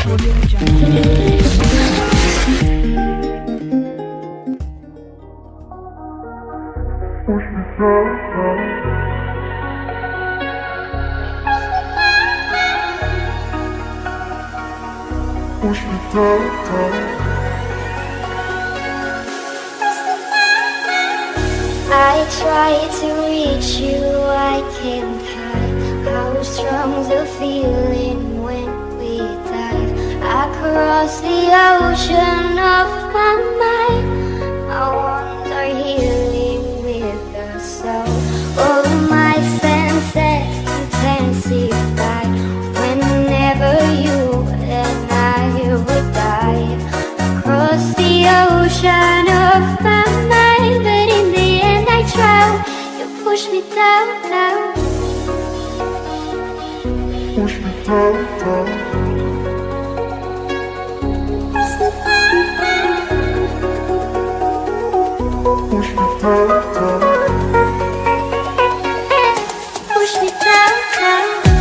I try to reach you, I can't hide how strong the feeling when we dive across the ocean of my mind. I wander healing with the soul. All my senses intensify whenever you and I would dive across the ocean of my mind. But in the end I drown, you push me down, down. Push me down, down. Push me down, down. Push me down, down.